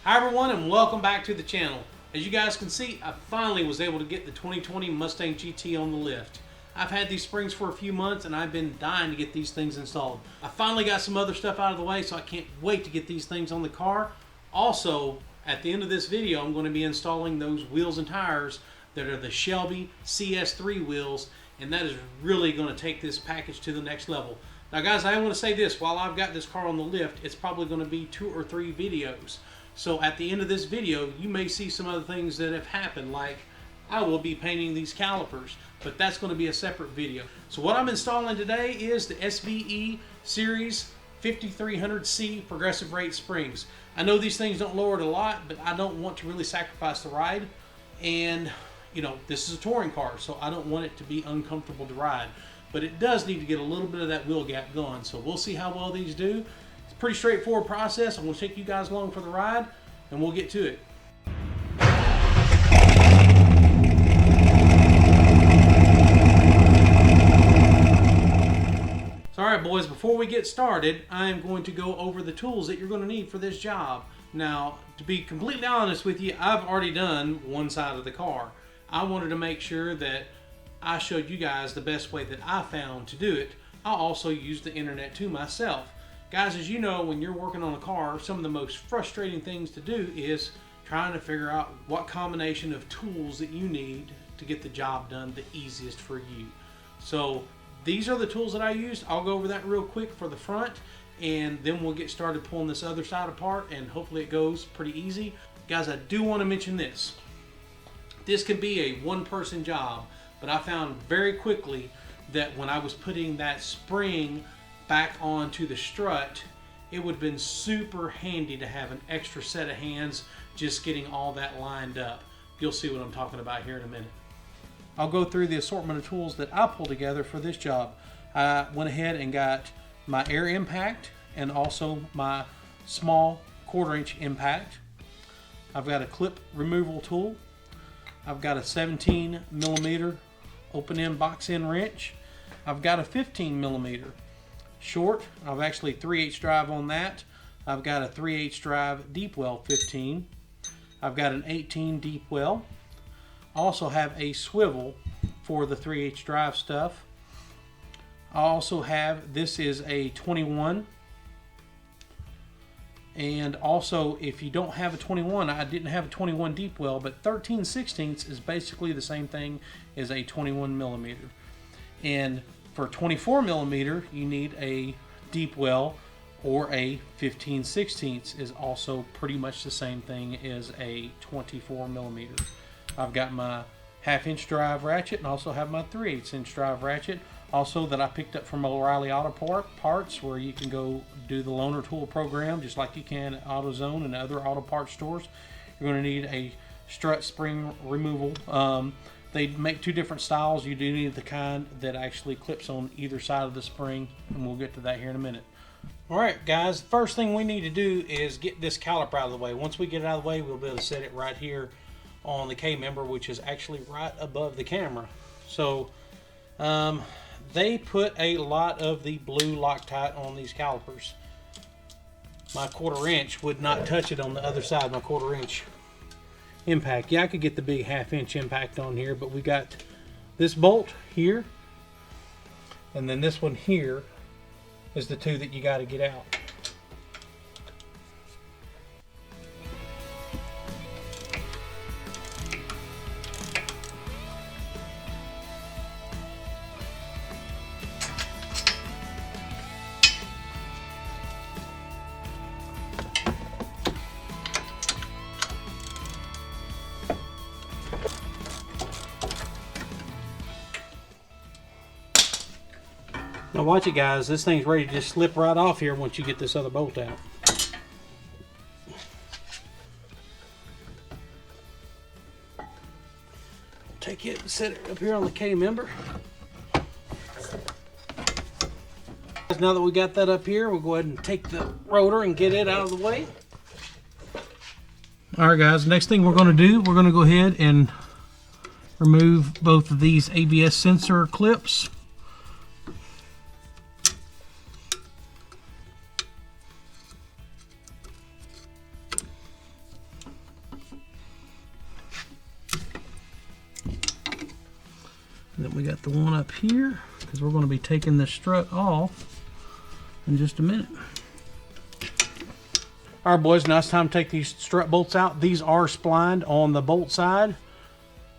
Hi everyone, and welcome back to the channel. As you guys can see, I finally was able to get the 2020 Mustang GT on the lift. I've had these springs for a few months and I've been dying to get these things installed. I finally got some other stuff out of the way, so I can't wait to get these things on the car. Also, at the end of this video, I'm going to be installing those wheels and tires that are the Shelby CS3 wheels, and that is really going to take this package to the next level. Now guys, I want to say this, while I've got this car on the lift, it's probably going to be 2 or 3 videos. So at the end of this video, you may see some other things that have happened, like I will be painting these calipers, but that's going to be a separate video. So what I'm installing today is the SVE Series 5300C progressive rate springs. I know these things don't lower it a lot, but I don't want to really sacrifice the ride. And you know, this is a touring car, so I don't want it to be uncomfortable to ride. But it does need to get a little bit of that wheel gap going. So we'll see how well these do. It's a pretty straightforward process. I'm going to take you guys along for the ride, and we'll get to it. So alright boys, before we get started, I'm going to go over the tools that you're going to need for this job. Now, to be completely honest with you, I've already done one side of the car. I wanted to make sure that I showed you guys the best way that I found to do it. I also used the internet too myself. Guys, as you know, when you're working on a car, some of the most frustrating things to do is trying to figure out what combination of tools that you need to get the job done the easiest for you. So these are the tools that I used. I'll go over that real quick for the front, and then we'll get started pulling this other side apart, and hopefully it goes pretty easy. Guys, I do want to mention this. This could be a one-person job, but I found very quickly that when I was putting that spring back onto the strut, it would have been super handy to have an extra set of hands just getting all that lined up. You'll see what I'm talking about here in a minute. I'll go through the assortment of tools that I pulled together for this job. I went ahead and got my air impact and also my small 1/4" impact. I've got a clip removal tool. I've got a 17mm open end box end wrench. I've got a 15mm short. I've actually 3/8 drive on that. I've got a 3/8 drive deep well 15. I've got an 18 deep well. I also have a swivel for the 3/8 drive stuff. I also have, this is a 21. And also, if you don't have a 21, I didn't have a 21 deep well, but 13/16 is basically the same thing as a 21mm. And for 24mm, you need a deep well, or a 15/16 is also pretty much the same thing as a 24mm. I've got my 1/2" drive ratchet, and also have my 3/8" drive ratchet, also that I picked up from O'Reilly Auto Parts, where you can go do the loaner tool program just like you can at AutoZone and other auto parts stores. You're going to need a strut spring removal. They make 2 different styles. You do need the kind that actually clips on either side of the spring, and we'll get to that here in a minute. Alright guys, the first thing we need to do is get this caliper out of the way. Once we get it out of the way, we'll be able to set it right here on the K-member, which is actually right above the camera. So they put a lot of the blue Loctite on these calipers. My 1/4" would not touch it on the other side, my 1/4" impact. Yeah, I could get the big 1/2" impact on here, but we got this bolt here, and then this one here is the 2 that you got to get out. Now watch it guys, this thing's ready to just slip right off here once you get this other bolt out. Take it and set it up here on the K-member. Now that we got that up here, we'll go ahead and take the rotor and get it out of the way. Alright guys, next thing we're going to do, we're going to go ahead and remove both of these ABS sensor clips. Then we got the one up here, because we're going to be taking this strut off in just a minute. All right, boys, now it's time to take these strut bolts out. These are splined on the bolt side.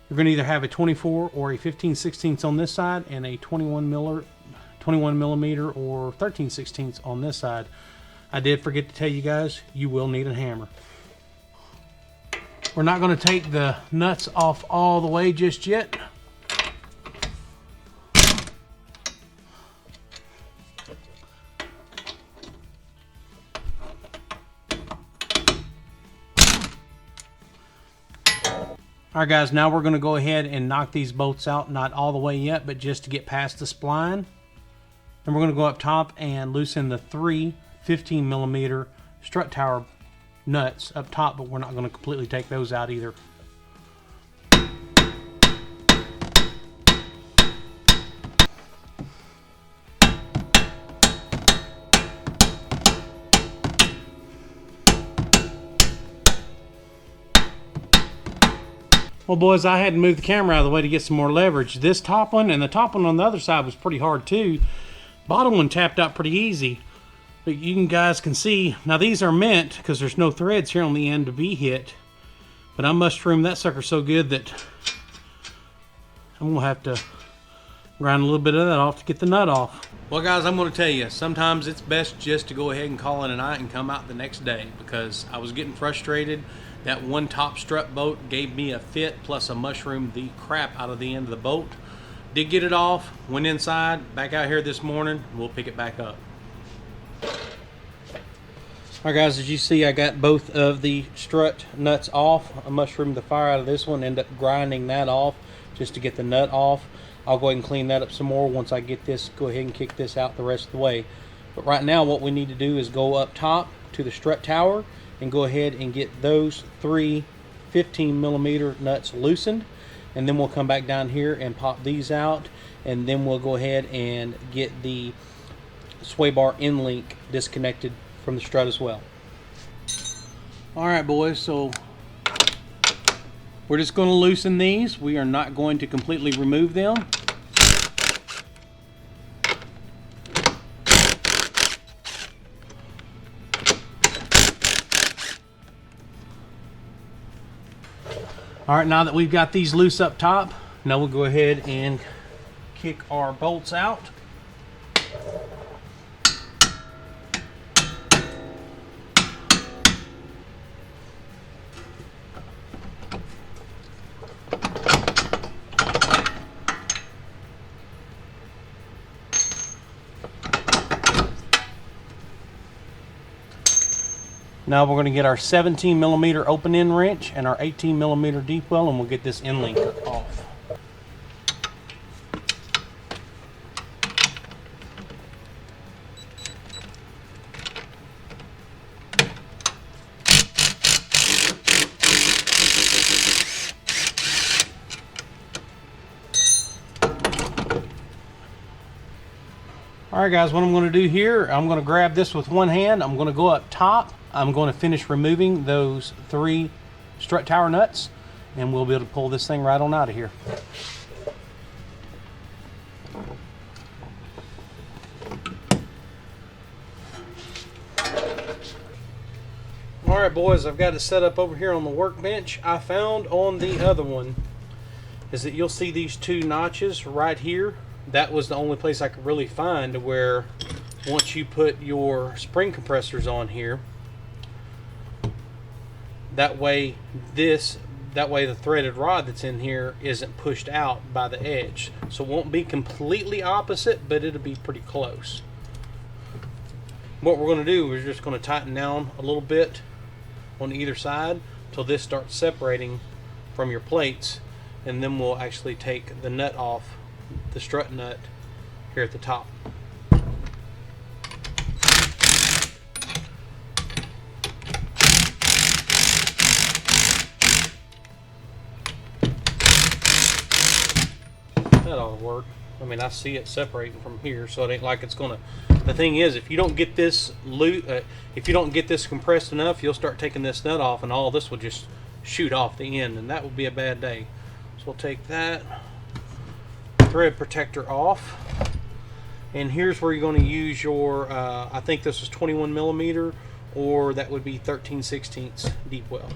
You're going to either have a 24 or a 15/16 on this side, and a 21 millimeter or 13/16 on this side. I did forget to tell you guys, you will need a hammer. We're not going to take the nuts off all the way just yet. Alright guys, now we're going to go ahead and knock these bolts out, not all the way yet, but just to get past the spline. Then we're going to go up top and loosen the 3 15 millimeter strut tower nuts up top, but we're not going to completely take those out either. Well boys, I had to move the camera out of the way to get some more leverage. This top one and the top one on the other side was pretty hard too. Bottom one tapped out pretty easy. But you guys can see, now these are meant, because there's no threads here on the end, to be hit. But I mushroomed that sucker so good that I'm going to have to grind a little bit of that off to get the nut off. Well guys, I'm going to tell you, sometimes it's best just to go ahead and call it a night and come out the next day, because I was getting frustrated. That one top strut bolt gave me a fit, plus I mushroomed the crap out of the end of the bolt. Did get it off, went inside, back out here this morning, we'll pick it back up. Alright guys, as you see, I got both of the strut nuts off. I mushroomed the fire out of this one, ended up grinding that off just to get the nut off. I'll go ahead and clean that up some more once I get this, go ahead and kick this out the rest of the way. But right now what we need to do is go up top to the strut tower and go ahead and get those 3 15 millimeter nuts loosened, and then we'll come back down here and pop these out, and then we'll go ahead and get the sway bar end link disconnected from the strut as well. Alright boys, so we're just going to loosen these. We are not going to completely remove them. Alright, now that we've got these loose up top, now we'll go ahead and kick our bolts out. Now we're going to get our 17 millimeter open end wrench and our 18 millimeter deep well, and we'll get this end link off. Alright guys, what I'm going to do here, I'm going to grab this with one hand. I'm going to go up top. I'm going to finish removing those 3 strut tower nuts, and we'll be able to pull this thing right on out of here. Alright boys, I've got it set up over here on the workbench. I found on the other one is that you'll see these 2 notches right here. That was the only place I could really find where once you put your spring compressors on here, that way the threaded rod that's in here isn't pushed out by the edge. So it won't be completely opposite, but it'll be pretty close. What we're going to do is just going to tighten down a little bit on either side till this starts separating from your plates, and then we'll actually take the nut off, the strut nut here at the top. That ought to work. I mean, I see it separating from here, so it ain't like it's gonna. The thing is, if you don't get this compressed enough, you'll start taking this nut off, and all this will just shoot off the end, and that would be a bad day. So we'll take that, thread protector off. And here's where you're going to use your, I think this was 21 millimeter, or that would be 13/16 deep well.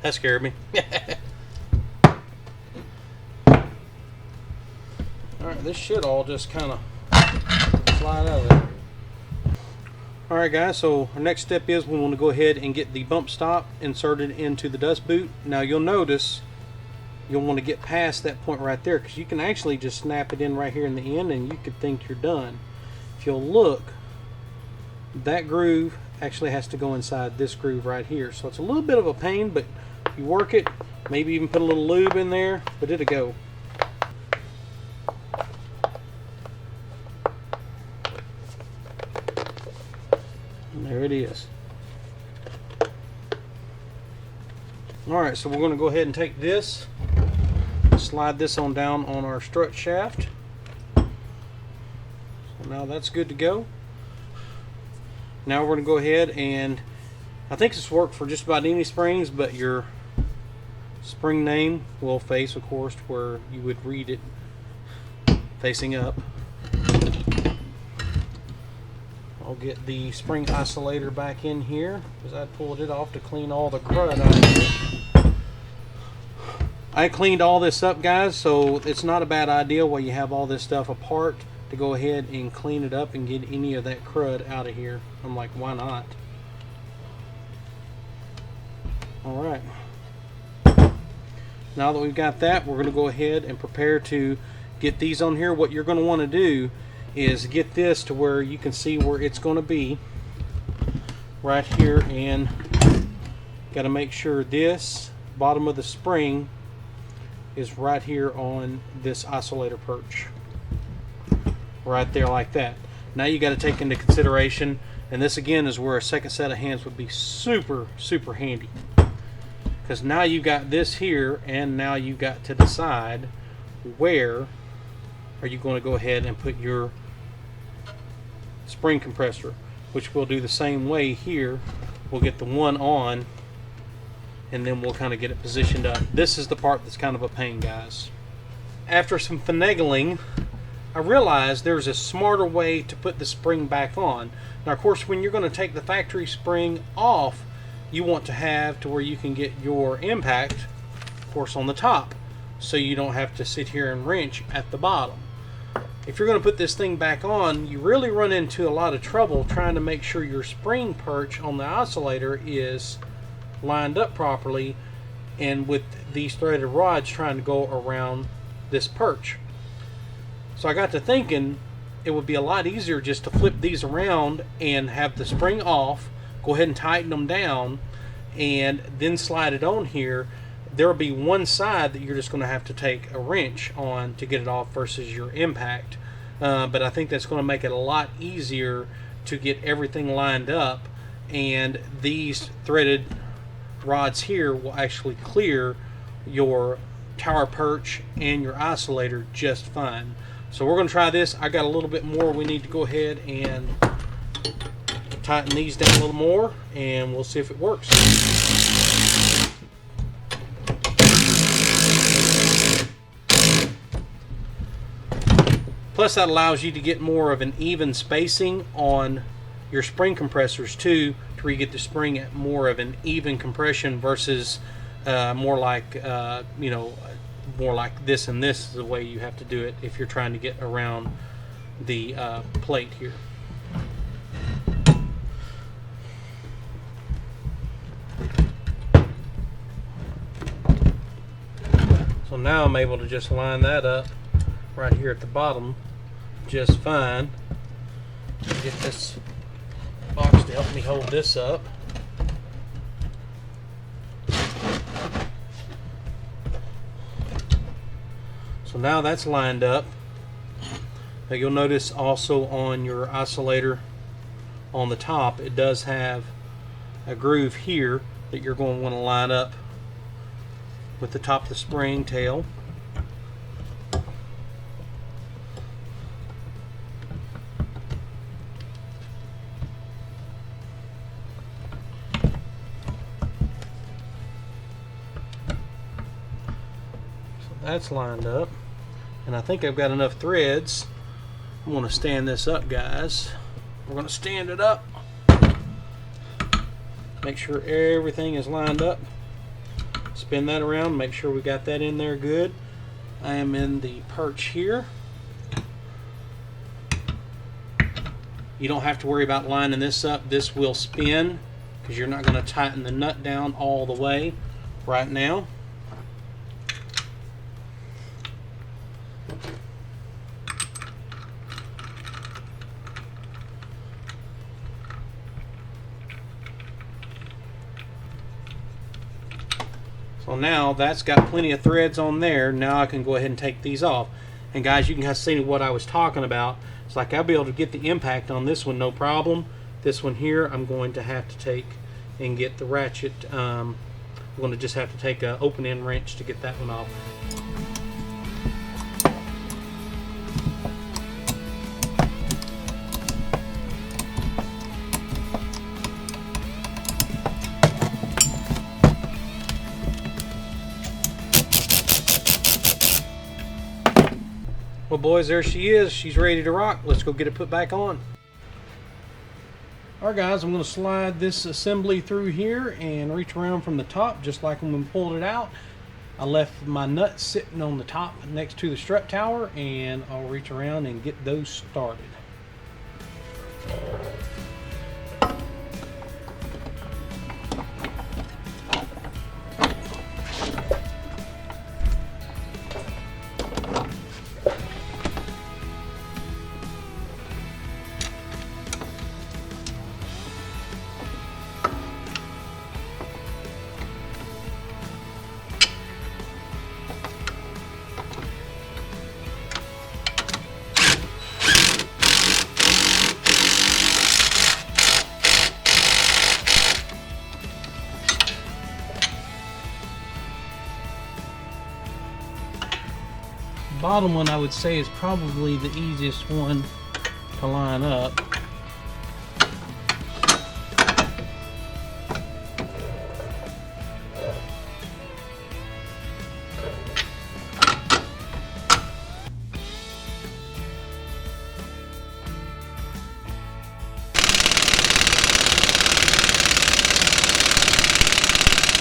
That scared me. Alright, this should all just kind of slide out of there. Alright guys, so our next step is we want to go ahead and get the bump stop inserted into the dust boot. Now you'll notice you'll want to get past that point right there, because you can actually just snap it in right here in the end and you could think you're done. If you'll look, that groove actually has to go inside this groove right here. So it's a little bit of a pain, but you work it, maybe even put a little lube in there, but it'll go. And there it is. Alright, so we're going to go ahead and take this, slide this on down on our strut shaft. So now that's good to go. Now we're going to go ahead and, I think this works for just about any springs, but your spring name will face, of course, where you would read it facing up. I'll get the spring isolator back in here, because I pulled it off to clean all the crud out of it. I cleaned all this up, guys, so it's not a bad idea while you have all this stuff apart to go ahead and clean it up and get any of that crud out of here. I'm like, why not? Alright. Now that we've got that, we're going to go ahead and prepare to get these on here. What you're going to want to do is get this to where you can see where it's going to be right here, and got to make sure this bottom of the spring is right here on this isolator perch, right there like that. Now you got to take into consideration, and this again is where a second set of hands would be super handy, because now you got this here, and now you got to decide where are you going to go ahead and put your spring compressor, which we'll do the same way here. We'll get the one on, and then we'll kind of get it positioned up. This is the part that's kind of a pain, guys. After some finagling, I realized there's a smarter way to put the spring back on. Now, of course, when you're going to take the factory spring off, you want to have to where you can get your impact, of course, on the top, so you don't have to sit here and wrench at the bottom. If you're going to put this thing back on, you really run into a lot of trouble trying to make sure your spring perch on the oscillator is lined up properly, and with these threaded rods trying to go around this perch. So I got to thinking it would be a lot easier just to flip these around and have the spring off, go ahead and tighten them down, and then slide it on here. There will be one side that you're just going to have to take a wrench on to get it off versus your impact. But I think that's going to make it a lot easier to get everything lined up, and these threaded rods here will actually clear your tower perch and your oscillator just fine. So we're going to try this. I got a little bit more we need to go ahead and tighten these down a little more, and we'll see if it works. Plus, that allows you to get more of an even spacing on your spring compressors too, to where you get the spring at more of an even compression versus more like you know, more like this, and this is the way you have to do it if you're trying to get around the plate here. So now I'm able to just line that up right here at the bottom just fine. Get this box to help me hold this up. So now that's lined up. Now you'll notice also on your oscillator on the top, it does have a groove here that you're going to want to line up with the top of the spring tail. that's lined up. And I think I've got enough threads. I'm going to stand this up, guys. We're going to stand it up. Make sure everything is lined up. Spin that around, make sure we got that in there good. I am in the perch here. You don't have to worry about lining this up. This will spin because you're not going to tighten the nut down all the way right now. So now that's got plenty of threads on there. Now I can go ahead and take these off. And guys, you can kind of see what I was talking about. It's like I'll be able to get the impact on this one no problem. This one here I'm going to have to take and get the ratchet. I'm going to just have to take an open end wrench to get that one off. Well, boys, there she is. She's ready to rock. Let's go get it put back on. Alright guys, I'm going to slide this assembly through here and reach around from the top just like when we pulled it out. I left my nuts sitting on the top next to the strut tower, and I'll reach around and get those started. Bottom one I would say is probably the easiest one to line up.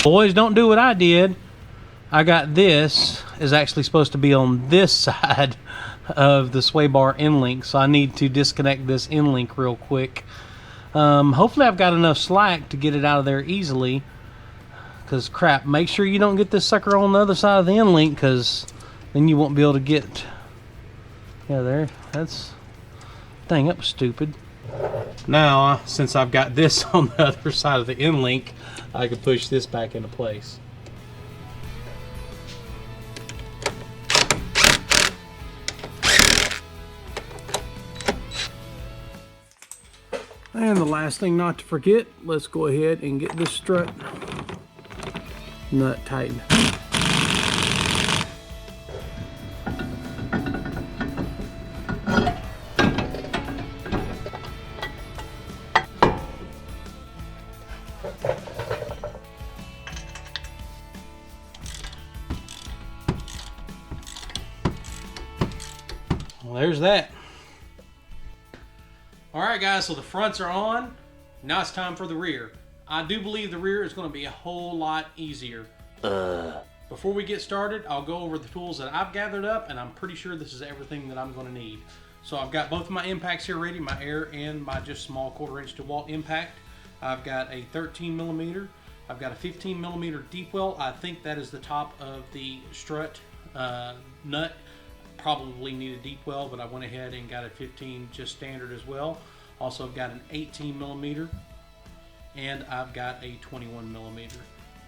Boys, don't do what I did. I got this is actually supposed to be on this side of the sway bar end link, so I need to disconnect this end link real quick. Hopefully I've got enough slack to get it out of there easily, because crap, make sure you don't get this sucker on the other side of the end link, because then you won't be able to get, yeah, there, that's, dang, that was stupid. Now since I've got this on the other side of the end link, I can push this back into place. And the last thing not to forget, let's go ahead and get this strut nut tightened. Well, there's that. Alright guys, so the fronts are on. Now it's time for the rear. I do believe the rear is going to be a whole lot easier. Before we get started, I'll go over the tools that I've gathered up, and I'm pretty sure this is everything that I'm going to need. So I've got both of my impacts here ready, my air and my just small 1/4 inch DeWalt impact. I've got a 13 millimeter. I've got a 15 millimeter deep well. I think that is the top of the strut nut. Probably need a deep well, but I went ahead and got a 15 just standard as well. Also I've got an 18 millimeter, and I've got a 21 millimeter.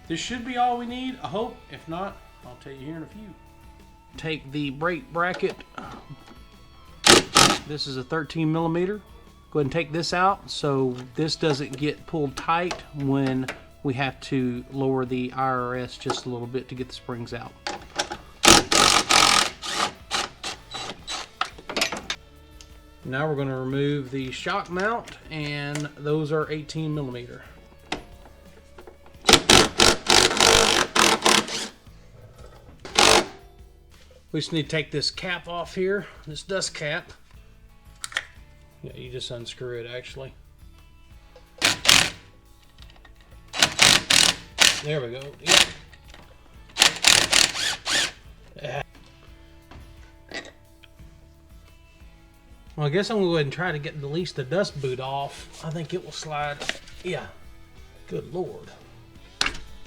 This should be all we need, I hope. If not, I'll tell you here in a few. Take the brake bracket. This is a 13 millimeter. Go ahead and take this out so this doesn't get pulled tight when we have to lower the IRS just a little bit to get the springs out. Now we're going to remove the shock mount, and those are 18 millimeter. We just need to take this cap off here, this dust cap. Yeah, you just unscrew it actually. There we go. Yep. Well, I guess I'm going to go ahead and try to get at least the dust boot off. I think it will slide. Yeah. Good Lord.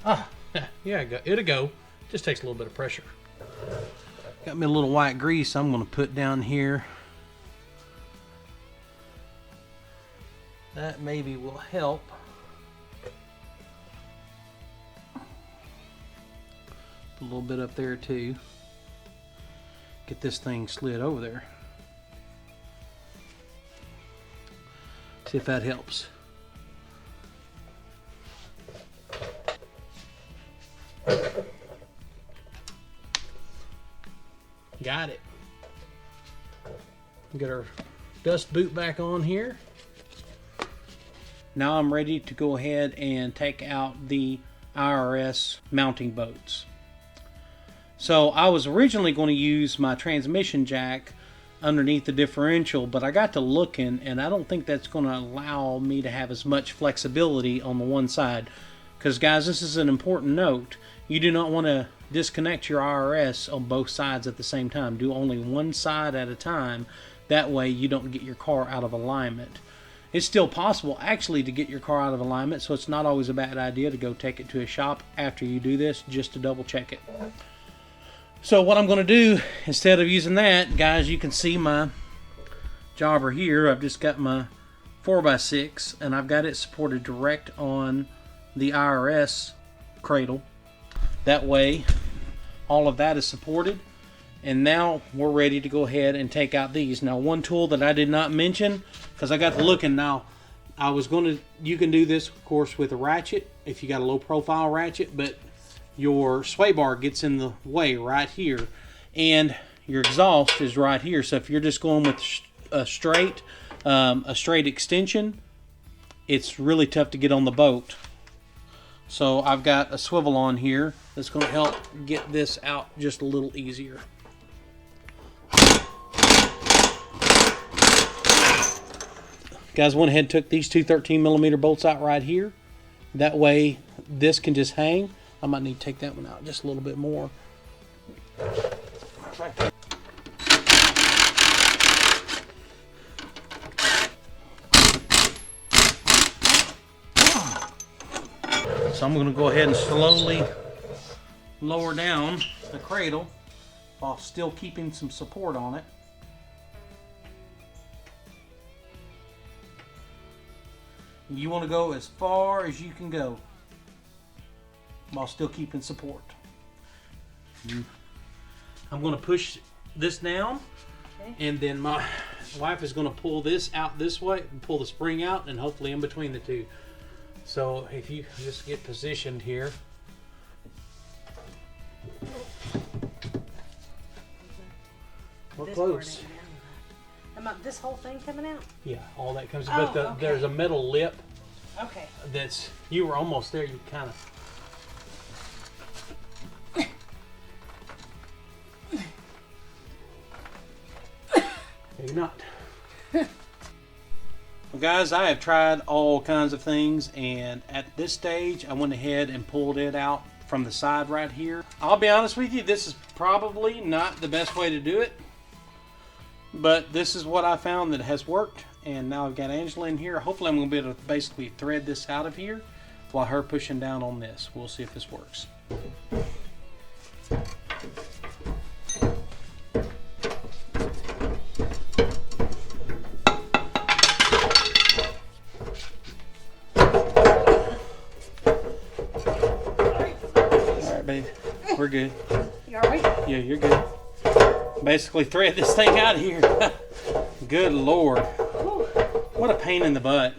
Ah, yeah, it'll go. Just takes a little bit of pressure. Got me a little white grease I'm going to put down here. That maybe will help. Put a little bit up there too. Get this thing slid over there. See if that helps. Got it. Get our dust boot back on here. Now I'm ready to go ahead and take out the IRS mounting bolts. So I was originally going to use my transmission jack underneath the differential, but I got to looking and I don't think that's going to allow me to have as much flexibility on the one side. Because guys, this is an important note. You do not want to disconnect your IRS on both sides at the same time. Do only one side at a time. That way you don't get your car out of alignment. It's still possible actually to get your car out of alignment, so it's not always a bad idea to go take it to a shop after you do this just to double check it. So what I'm going to do, instead of using that, guys, you can see my jobber here. I've just got my 4x6 and I've got it supported direct on the IRS cradle. That way all of that is supported, and now we're ready to go ahead and take out these. Now, one tool that I did not mention, because I got to looking, now I was going to, you can do this of course with a ratchet if you got a low profile ratchet, but your sway bar gets in the way right here and your exhaust is right here. So if you're just going with a straight extension, it's really tough to get on the boat. So I've got a swivel on here that's going to help get this out just a little easier. Guys, went ahead and took these two 13mm bolts out right here. That way this can just hang. I might need to take that one out just a little bit more. So I'm going to go ahead and slowly lower down the cradle while still keeping some support on it. You want to go as far as you can go while still keeping support. I'm going to push this down, and then my wife is going to pull this out this way and pull the spring out, and hopefully in between the two. So if you just get positioned here. We're close. This whole thing coming out? Yeah, all that comes out. But okay. There's a metal lip. Okay. That's, you were almost there. You kind of. Maybe not. Well, guys, I have tried all kinds of things, and at this stage, I went ahead and pulled it out from the side right here. I'll be honest with you, this is probably not the best way to do it, but this is what I found that has worked. And now I've got Angela in here. Hopefully I'm going to be able to basically thread this out of here while her pushing down on this. We'll see if this works. Alright, babe. We're good. You alright? Yeah, you're good. Basically thread this thing out of here. Good Lord. What a pain in the butt.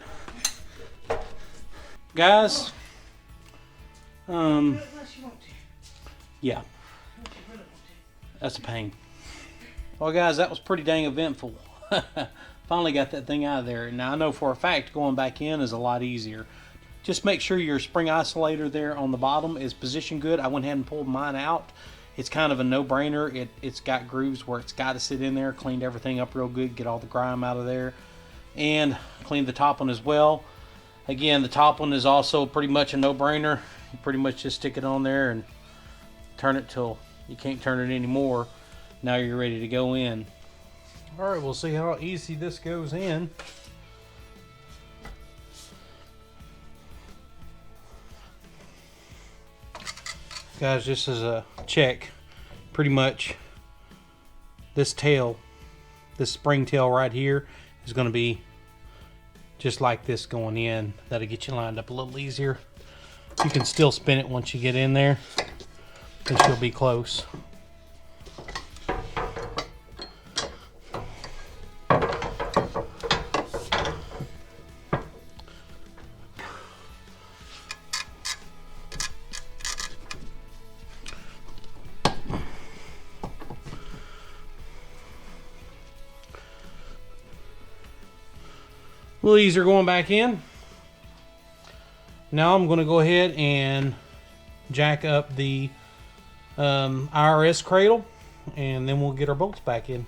Guys, yeah, that's a pain. Well, guys, that was pretty dang eventful. Finally got that thing out of there. Now, I know for a fact going back in is a lot easier. Just make sure your spring isolator there on the bottom is positioned good. I went ahead and pulled mine out, it's kind of a no-brainer. It's got grooves where it's got to sit in there. Cleaned everything up real good, get all the grime out of there, and cleaned the top one as well. Again, the top one is also pretty much a no-brainer. You pretty much just stick it on there and turn it till you can't turn it anymore. Now you're ready to go in. All right, we'll see how easy this goes in. Guys, just as a check, pretty much this tail, this spring tail right here is going to be just like this going in. That'll get you lined up a little easier. You can still spin it once you get in there, and she'll be close. These are going back in. Now I'm going to go ahead and jack up the IRS cradle, and then we'll get our bolts back in.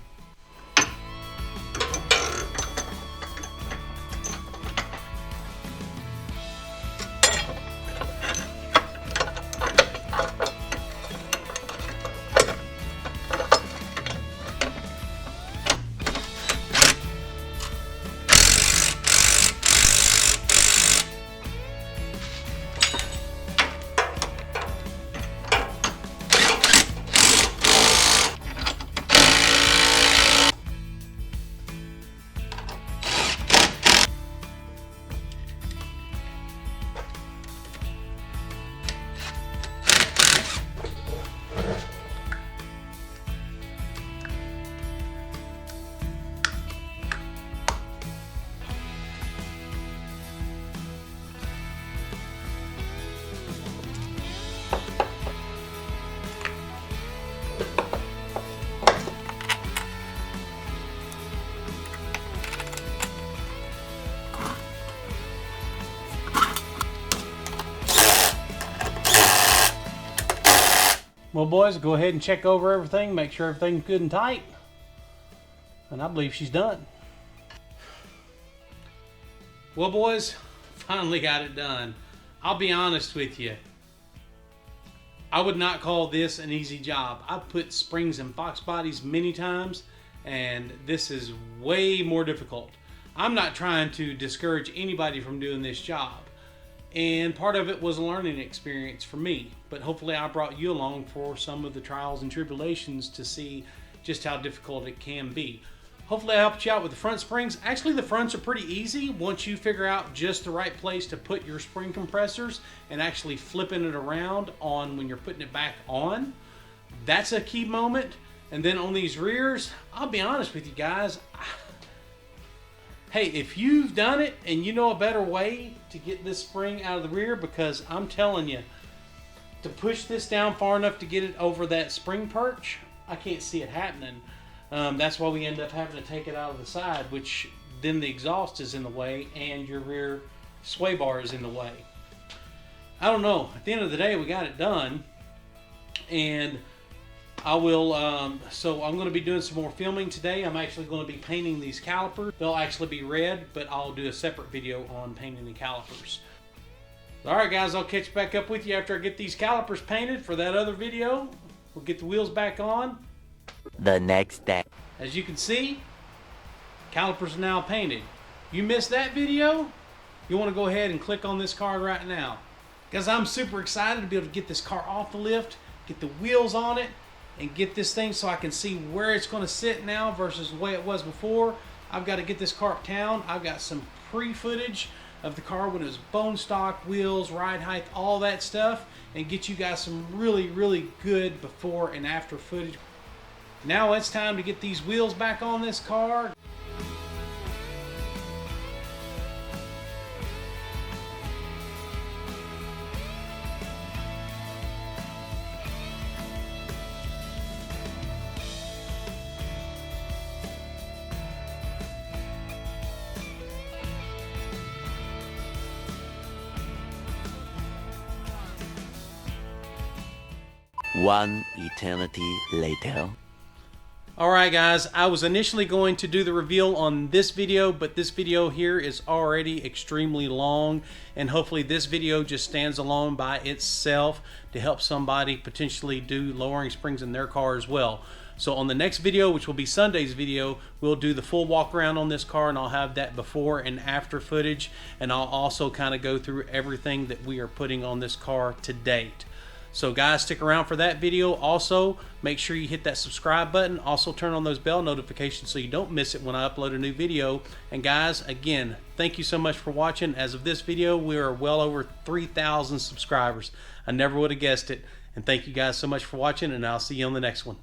Well, boys, go ahead and check over everything, make sure everything's good and tight. And I believe she's done. Well, boys, finally got it done. I'll be honest with you. I would not call this an easy job. I've put springs in box bodies many times, and this is way more difficult. I'm not trying to discourage anybody from doing this job. And part of it was a learning experience for me, but hopefully I brought you along for some of the trials and tribulations to see just how difficult it can be. Hopefully I helped you out with the front springs. Actually, the fronts are pretty easy once you figure out just the right place to put your spring compressors and actually flipping it around on when you're putting it back on. That's a key moment. And then on these rears, I'll be honest with you guys, hey, if you've done it and you know a better way to get this spring out of the rear, because I'm telling you, to push this down far enough to get it over that spring perch, I can't see it happening. That's why we end up having to take it out of the side, which then the exhaust is in the way and your rear sway bar is in the way. I don't know. At the end of the day, we got it done. And I will, so I'm going to be doing some more filming today. I'm actually going to be painting these calipers. They'll actually be red, but I'll do a separate video on painting the calipers. Alright guys, I'll catch back up with you after I get these calipers painted for that other video. We'll get the wheels back on. The next day. As you can see, calipers are now painted. You missed that video? You want to go ahead and click on this card right now. Because I'm super excited to be able to get this car off the lift, get the wheels on it, and get this thing so I can see where it's going to sit now versus the way it was before. I've got to get this car uptown. I've got some pre-footage of the car when it was bone stock, wheels, ride height, all that stuff, and get you guys some really, really good before and after footage. Now it's time to get these wheels back on this car. One eternity later. Alright guys, I was initially going to do the reveal on this video, but this video here is already extremely long, and hopefully this video just stands alone by itself to help somebody potentially do lowering springs in their car as well. So on the next video, which will be Sunday's video, we'll do the full walk around on this car, and I'll have that before and after footage, and I'll also kind of go through everything that we are putting on this car to date. So guys, stick around for that video. Also, make sure you hit that subscribe button. Also turn on those bell notifications so you don't miss it when I upload a new video. And guys, again, thank you so much for watching. As of this video, we are well over 3,000 subscribers. I never would have guessed it. And thank you guys so much for watching, and I'll see you on the next one.